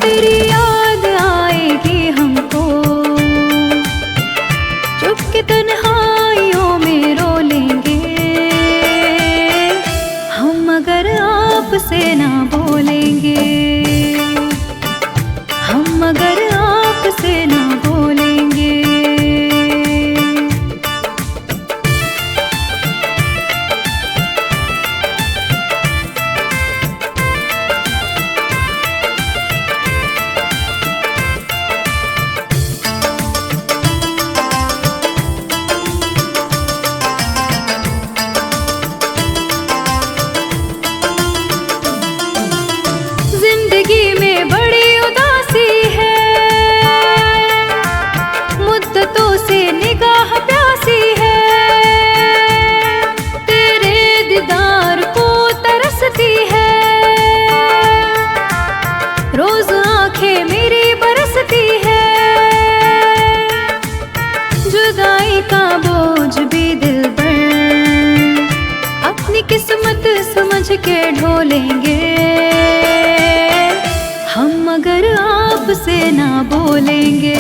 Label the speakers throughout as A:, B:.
A: तेरी याद आएगी हमको, चुपके तन्हाइयों में रो लेंगे हम, अगर आपसे ना बोलेंगे हम, अगर आपसे ना बोलेंगे। जिंदगी में बड़ी उदासी है, मुद्दतों से निगाह प्यासी है, तेरे दीदार को तरसती है, रोज आंखें मेरी बरसती है, जुदाई का बोझ भी दिल पर अपनी किस्मत समझ के ढोलेंगे हम, अगर आपसे ना बोलेंगे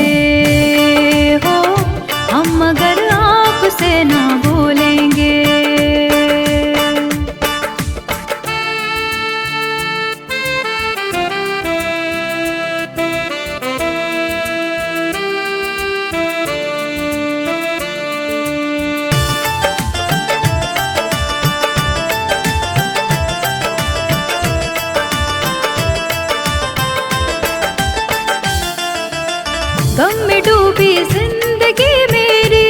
A: हो, हम अगर आपसे ना बोलेंगे। गम में डूबी जिंदगी मेरी,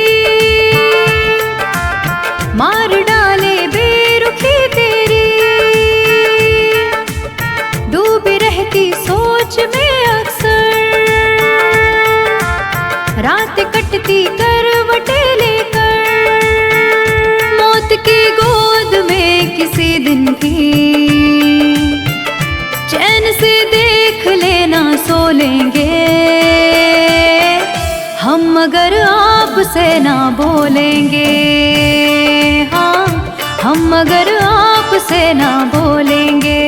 A: मार डाले बेरुखी तेरी, डूबी रहती सोच में अक्सर, रात कटती करवटे लेकर, मौत की गोद में किसी दिन भी चैन से देख लेना सो लेंगे हम, अगर आपसे ना बोलेंगे। हाँ, हम अगर आपसे ना बोलेंगे।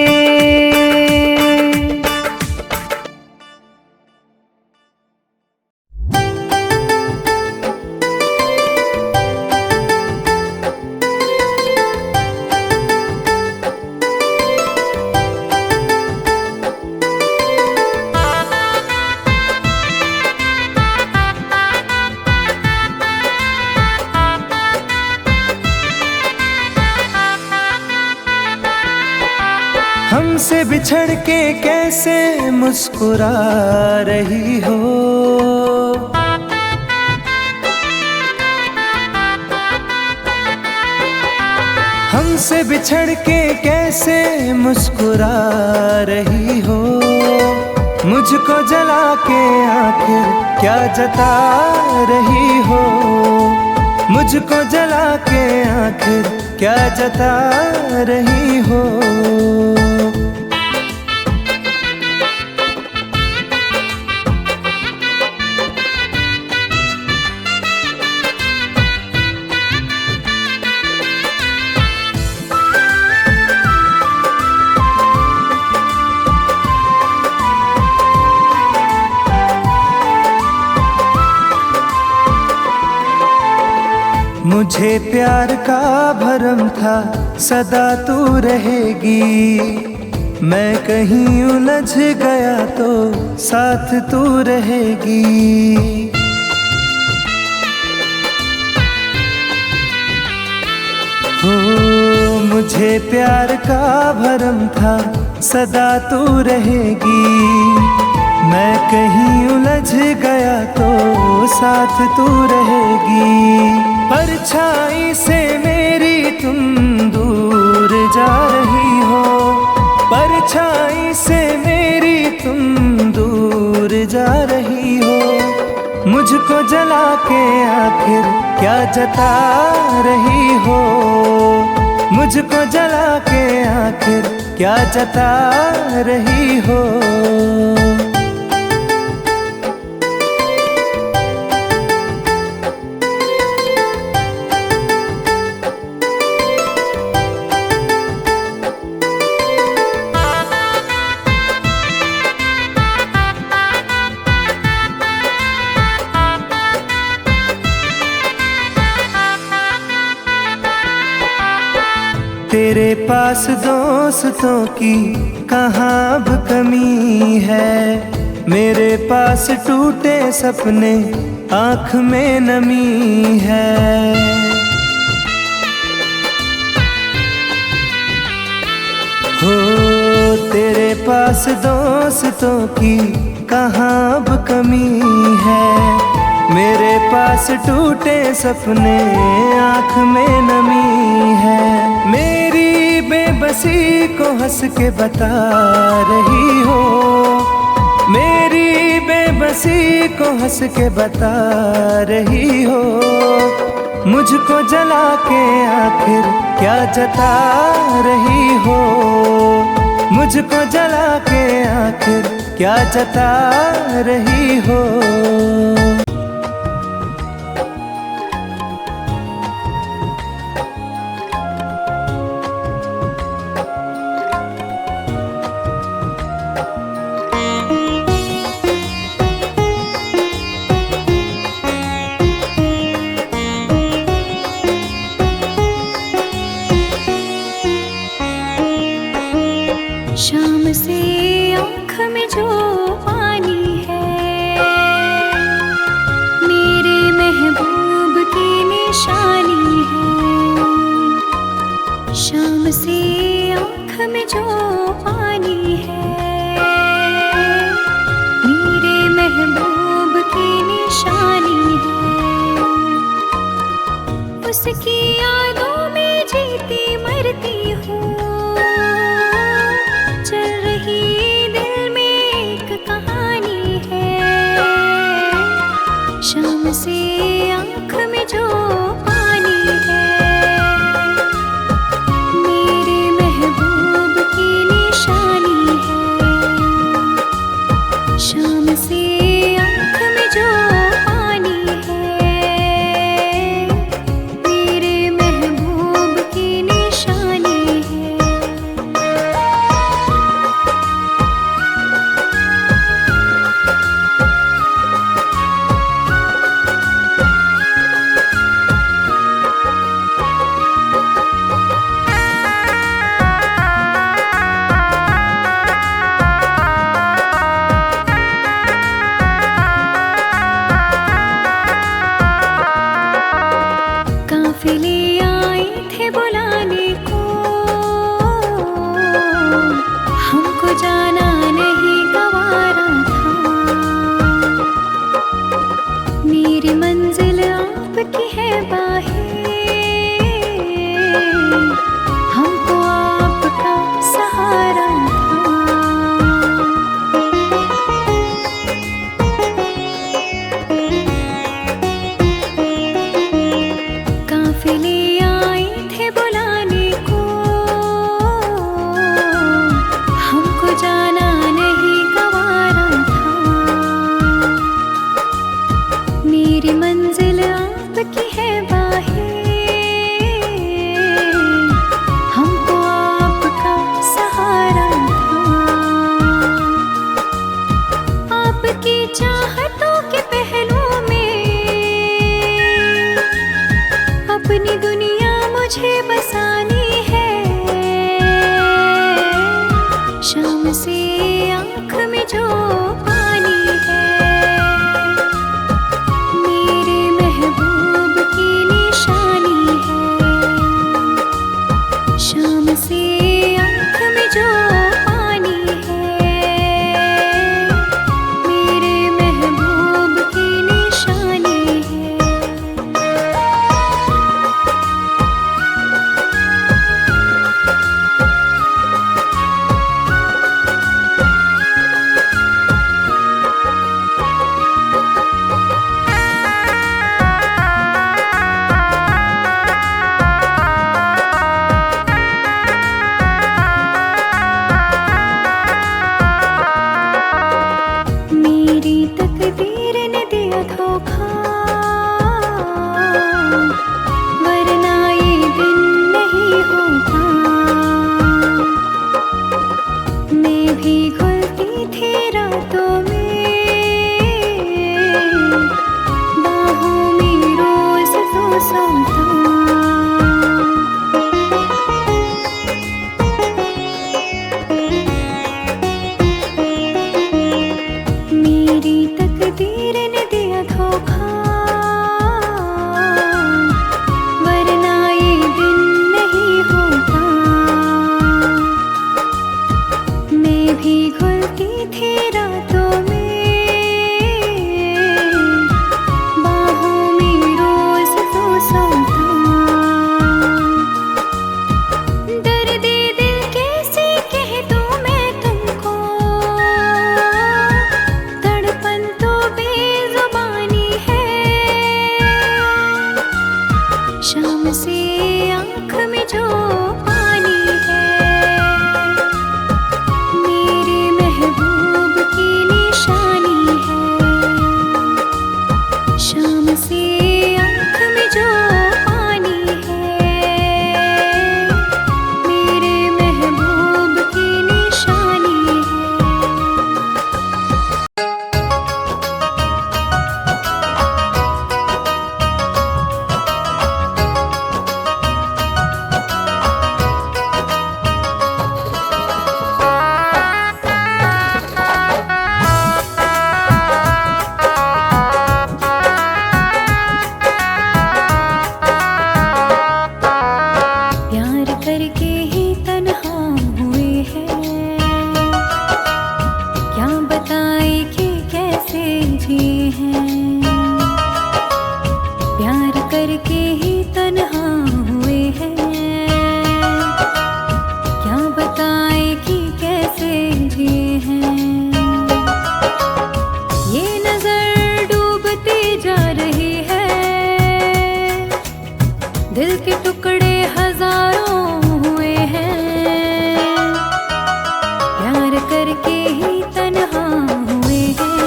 B: हमसे बिछड़ के कैसे मुस्कुरा रही हो, हमसे बिछड़ के कैसे मुस्कुरा रही हो, मुझको जला के आखिर क्या जता रही हो, मुझको जला के आखिर क्या जता रही हो। मुझे प्यार का भरम था सदा तू रहेगी, मैं कहीं उलझ गया तो साथ तू रहेगी। हो मुझे प्यार का भरम था सदा तू रहेगी, मैं कहीं उलझ गया तो साथ तू रहेगी। परछाई से मेरी तुम दूर जा रही हो, परछाई से मेरी तुम दूर जा रही हो, मुझको जला के आखिर क्या जता रही हो, मुझको जला के आखिर क्या जता रही हो। तेरे पास दोस्तों की कहाँ अब कमी है, मेरे पास टूटे सपने आँख में नमी है। हो तेरे पास दोस्तों की कहाँ अब कमी है, मेरे पास टूटे सपने आँख में नमी है। मेरी बेबसी को हंस के बता रही हो, मेरी बेबसी को हंस के बता रही हो, मुझको जला के आखिर क्या जता रही हो, मुझको जला के आखिर क्या जता रही हो।
A: शाम से आँख में जो पानी है, मेरे महबूब की निशानी है। शाम से आँख में जो पानी है, मेरे महबूब की निशानी है। उसकी यादों में जीती मरती हूँ, शाम से आँख में जो पानी है, मेरे महबूब की निशानी है। शाम से आँख में जो पानी है, मेरे महबूब की निशानी है। काफिले आए थे बुलाने को, हमको जाना नहीं गवारा था। मेरी मंजिल आपकी है बाहें, हमको आपका सहारा था। काफिले आए थे बुलाने को, हमको जाना नहीं गवारा था। मेरी मंजिल आपकी है बाहें, हमको आपका सहारा था। आपकी चाहतों के पहलू में अपनी दुनिया मुझे बसानी है। शाम से आँख में जो पानी है, मेरे महबूब की निशानी है। शाम से आँख में जो पानी है, मेरे महबूब की निशानी है। मेरी तकदीर ने दिया धोखा, वरना ये दिन नहीं होता। मैं भी घुलती थी रातों में, बाहों में रोज तो सोता। करके ही तन्हा हुए हैं।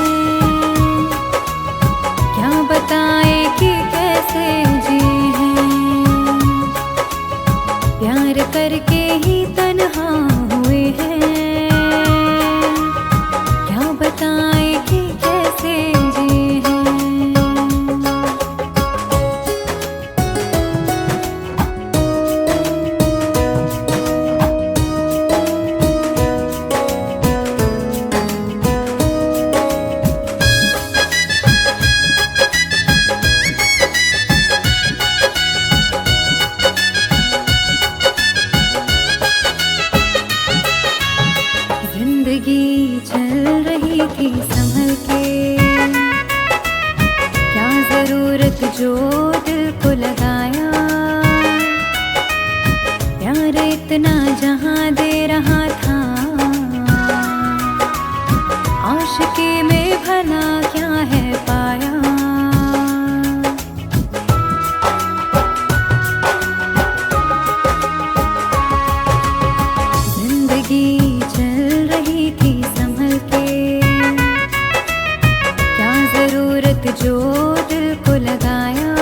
A: क्या बताए कि कैसे जिए हैं, प्यार करके ही तन्हा हुए हैं। क्या बताए कि कैसे जिए हैं। जिंदगी चल रही थी संभल के, क्या जरूरत जो दिल को लगाया। प्यार इतना जहां दे रहा था, आशिकी में भला क्या है पाया। जिंदगी चल रही थी संभल के, क्या जरूरत जो दिल को लगाया।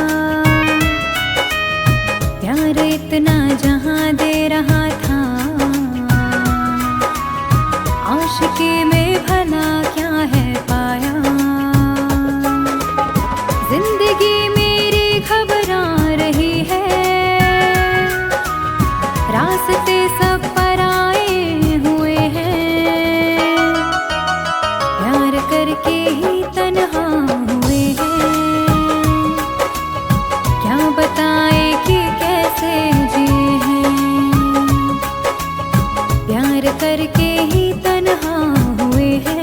A: प्यार इतना जहां दे रहा था, आशिकी में भला क्या है पाया। जिंदगी मेरी घबरा रही है, रास्ते सब पराए हुए हैं। प्यार करके ही तन्हा हुए हैं। क्या बताए कि कैसे जिए हैं, प्यार करके ही तन्हा हुए हैं।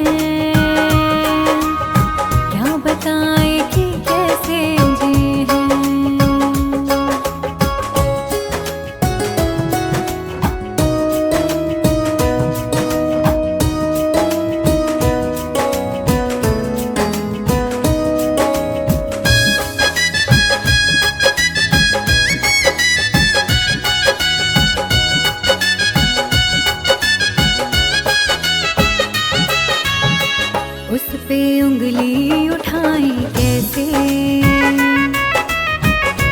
A: क्या बताए कि कैसे जिए हैं। उस पे उंगली उठाई कैसे,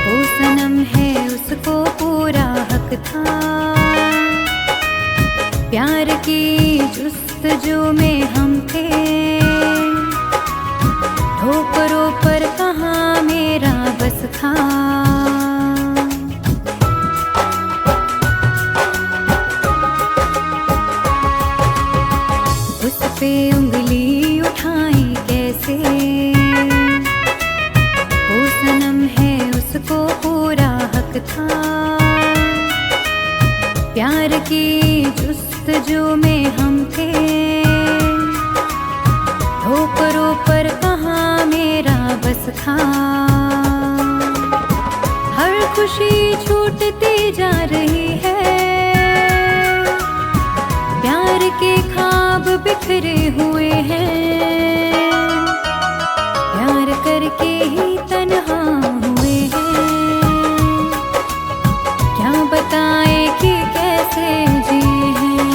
A: वो सनम है उसको पूरा हक था। प्यार की जुस्तजू में हम थे, ठोकरों पर कहाँ मेरा बस था। उस पे उंगली उठाई कैसे, वो सनम है उसको पूरा हक था। प्यार की जुस्तजू में हम थे, ठोकरों पर कहाँ मेरा बस था। हर खुशी छूटती जा रही है, प्यार के ख्वाब बिखरे हुए हैं। प्यार करके ही तन्हा हुए हैं। क्या बताए कि कैसे जिए हैं,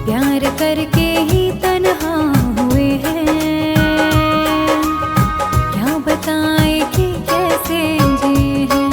A: प्यार करके ही तन्हा हुए हैं। क्या बताए कि कैसे जिए हैं।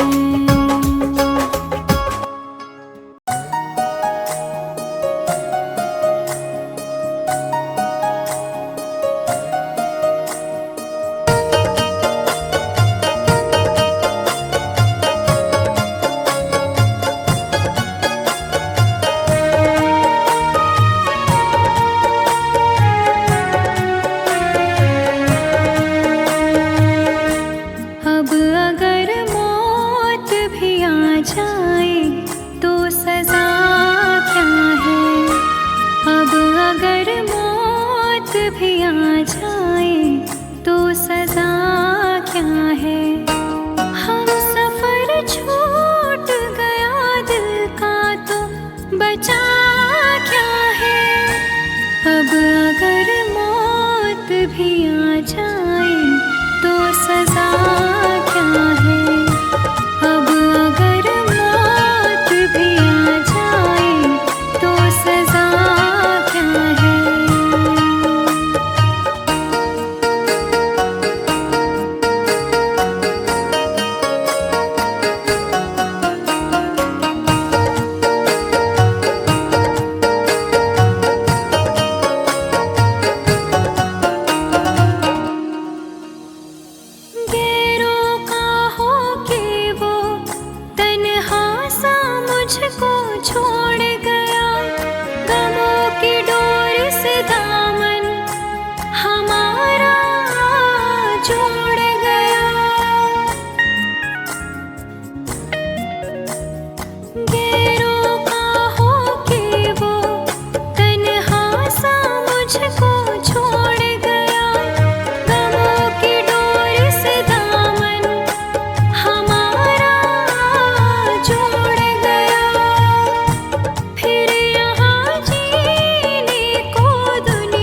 A: से दामन हमारा जोड़ गया। गैरों का हो के वो तन्हा सा मुझको छोड़ गया। गमों की डोर से दामन हमारा जोड़ गया। फिर यहाँ जीने को दुनिया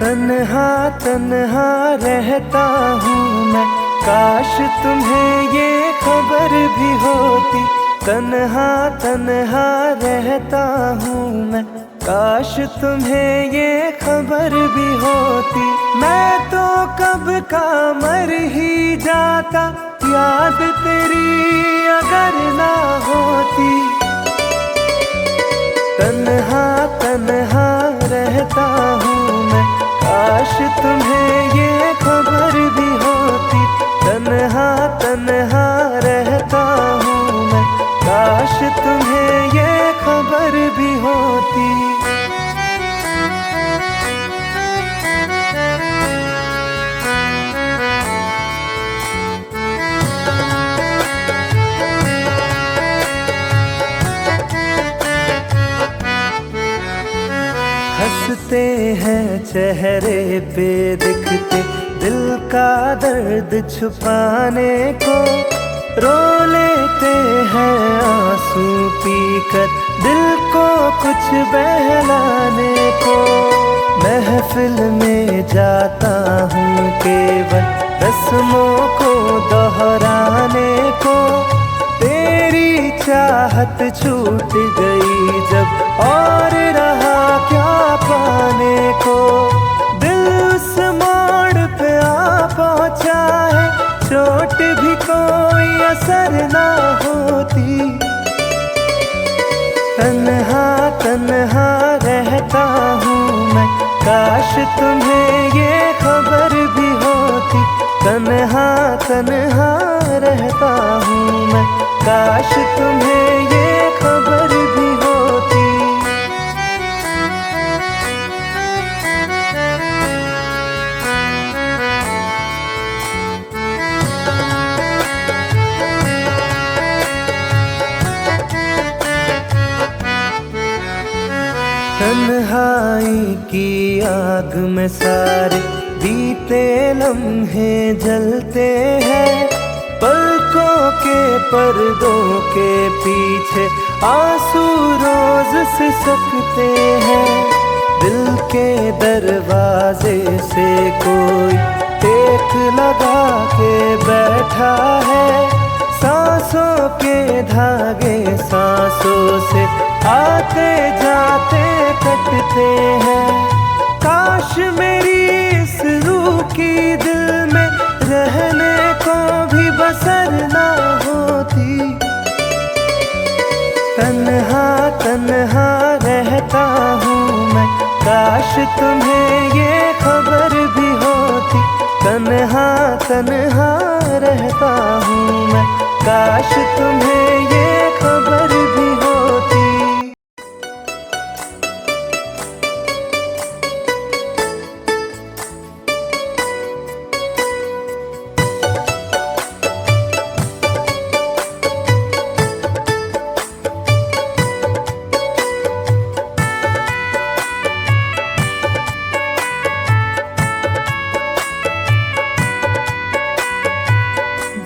B: तन्हा तन्हा रहता हूँ मैं, काश तुम्हें ये खबर भी होती। तन्हा तन्हा रहता हूँ मैं, काश तुम्हें ये खबर भी होती। मैं तो कब का मर ही जाता, याद तेरी अगर ना होती। तन्हा तन्हा रहता हूँ मैं, काश तुम्हें ये खबर भी होती। तन्हा तन्हा रहता हूँ मैं, काश तुम्हें ये खबर भी होती। हंसते हैं चेहरे पे दिखते, दिल का दर्द छुपाने को। रो लेते हैं आंसू पीकर, दिल को कुछ बहलाने को। महफिल में जाता हूँ केवल रस्मों को दोहराने को। तेरी चाहत छूट गई जब, और रहा क्या पाने को। दिल उस मोड़ पे आ पहुँचा है, चोट भी कोई असर ना होती। तन्हा तन्हा रहता हूँ मैं, काश तुम्हें ये खबर भी होती। तन्हा तन्हा रहता हूँ मैं, काश तुम्हें ये खबर भी होती। तन्हाई की आग में सारे बीते लम्हे जलते हैं। पलकों के पर्दों के पीछे आंसू रोज सिसकते हैं। दिल के दरवाजे से कोई टेक लगा के बैठा है। सांसों के धागे सांसों से आते जाते कटते हैं। काश मेरी इस रूह की दिल में रहने को भी बसर ना होती। तन्हा तन्हा रहता हूँ मैं, काश तुम्हें ये खबर भी होती। तन्हा तन्हा रहता हूँ मैं, काश तुम्हें ये खबर भी होती।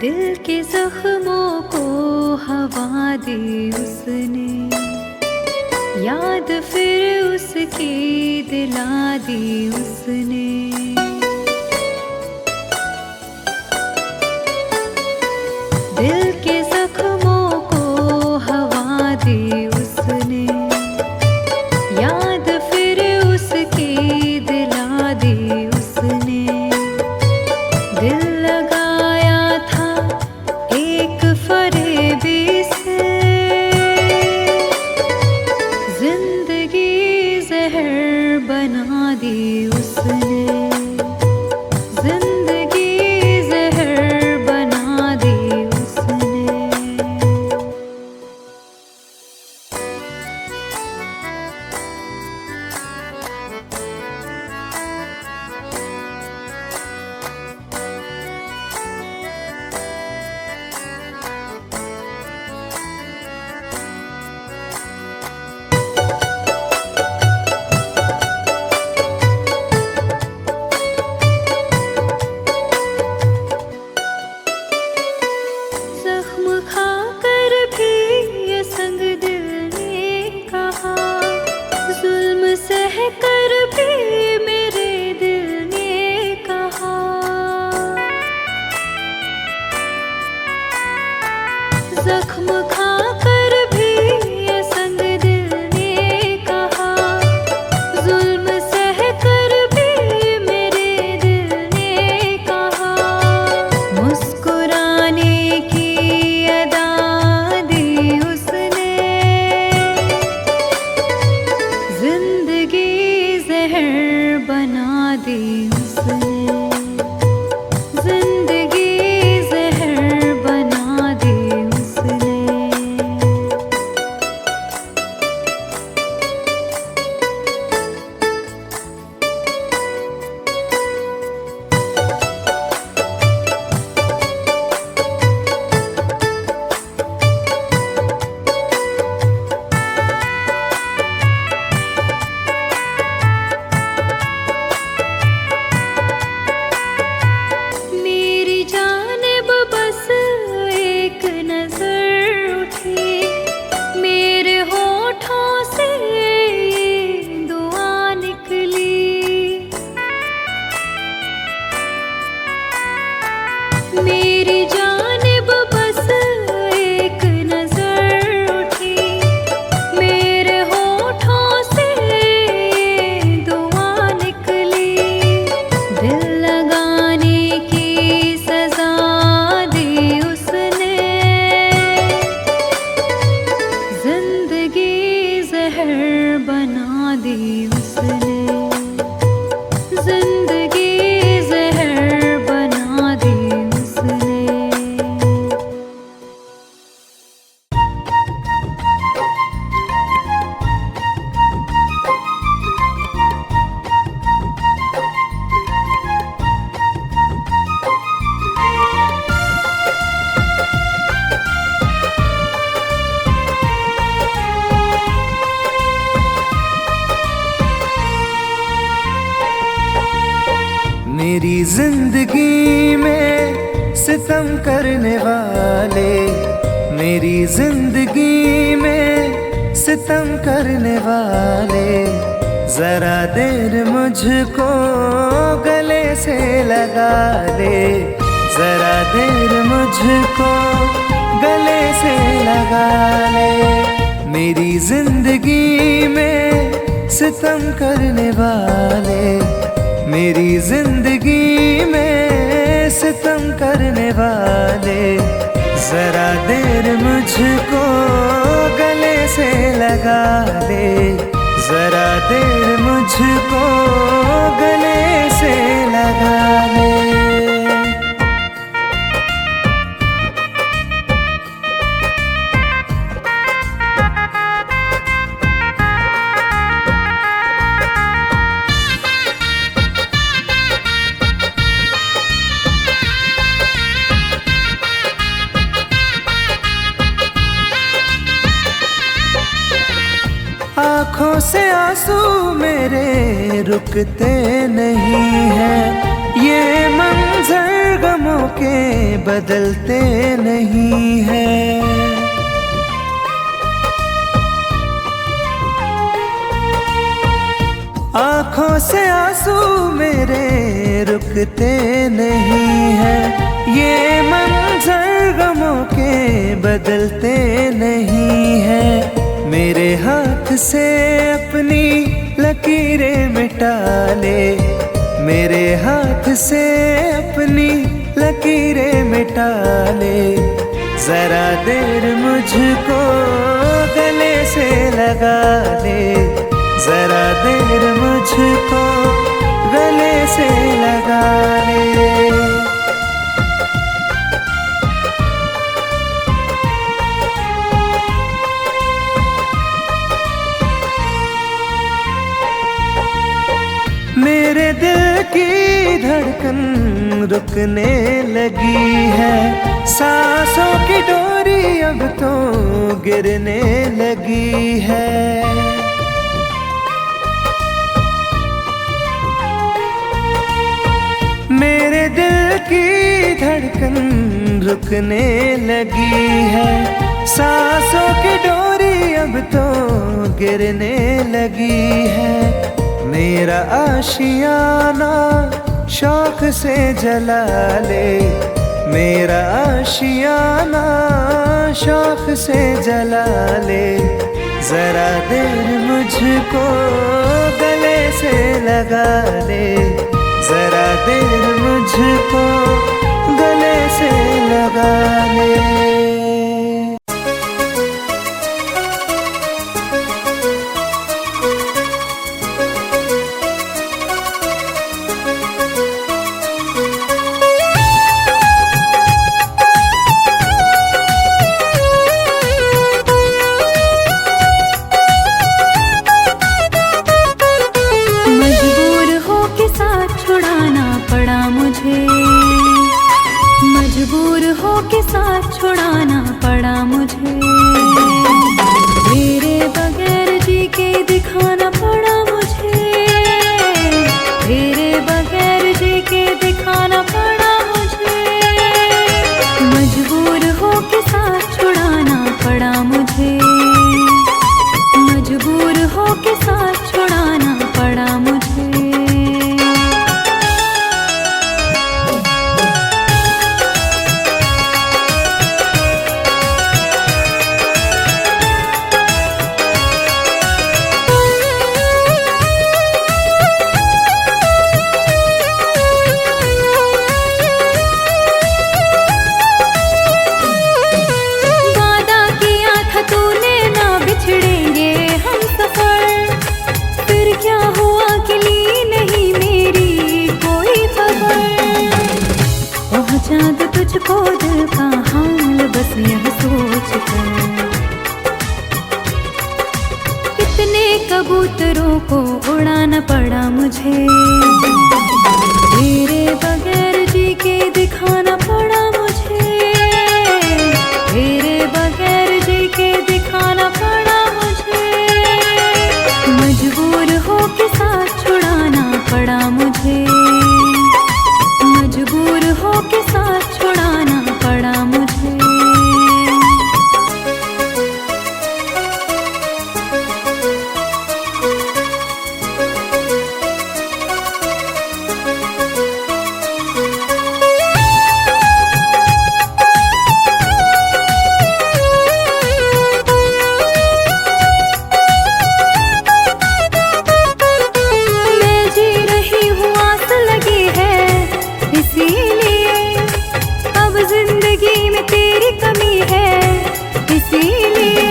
A: दिल के जख्मों को हवा दी उसने, याद फिर उसकी दिला दी उसने। दिल के जख्मों को हवा दी उसने, याद फिर उसकी दिला दी उसने। दिल लगाया था एक फरेबी से, जिंदगी जहर बना दी उसने। जिंदगी जहर बना दी उसने। बना दी उसने, जिंदगी जहर बना दी उसने। मेरी जानिब बस एक नजर उठी, मेरे होठों से ये दुआ निकली। मेरी जानिब बस एक नजर उठी, मेरे होठों से ये दुआ निकली। दिल लगाने की सजा दी उसने, जिंदगी जहर बना दी उसने, जिंदगी जहर बना दी उसने।
B: मेरी जिंदगी में सितम करने वाले, मेरी जिंदगी में सितम करने वाले, जरा देर मुझको गले से लगा ले, जरा देर मुझको गले से लगा ले। मेरी जिंदगी में सितम करने वाले, मेरी जिंदगी में सितम करने वाले, जरा देर मुझको गले से लगा ले, जरा देर मुझको गले से लगा ले। आँखों से आंसू मेरे रुकते नहीं हैं, ये मंजर गमों के बदलते नहीं हैं। आँखों से आंसू मेरे रुकते नहीं हैं, ये मंजर गमों के बदलते नहीं हैं। मेरे हाथ से अपनी लकीरें मिटा ले, मेरे हाथ से अपनी लकीरें मिटा ले, जरा देर मुझको गले से लगा ले, जरा देर मुझको गले से लगा ले। मेरे दिल की धड़कन रुकने लगी है, सांसों की डोरी अब तो गिरने लगी है। मेरे दिल की धड़कन रुकने लगी है, सांसों की डोरी अब तो गिरने लगी है। मेरा आशियाना शौक से जला ले, मेरा आशियाना शौक से जला ले, जरा देर मुझको गले से लगा ले, जरा देर मुझको गले से लगा ले।
A: मजबूर हो के साथ छुड़ाना पड़ा मुझे। तेरे बगैर जी के दिखाना पड़ा मुझे, तेरे बगैर जी के दिखाना पड़ा मुझे। मजबूर हो के साथ छुड़ाना पड़ा मुझे, मजबूर हो के साथ छुड़ाना पड़ा मुझे। चाँद तुझको दिल का हाल बस यह सोच कर, कितने कबूतरों को उड़ाना पड़ा मुझे। तेरे बगैर जी के दिखाना पड़ा मुझे, तेरे बगैर जी के दिखाना पड़ा मुझे। मजबूर हो के साथ छुड़ाना पड़ा मुझे, मजबूर हो के साथ छुड़ाना पड़ा मुझे। मैं जी रही हूँ आस लगी है इसीलिए, अब जिंदगी में तेरी कमी है इसीलिए।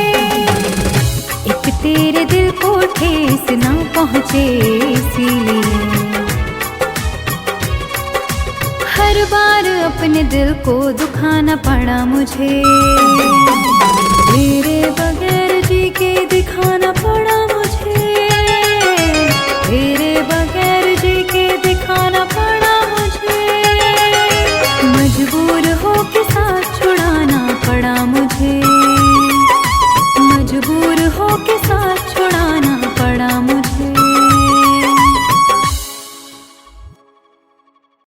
A: एक तेरे दिल को ठेस ना पहुँचे इसीलिए, हर बार अपने दिल को दुखाना पड़ा मुझे।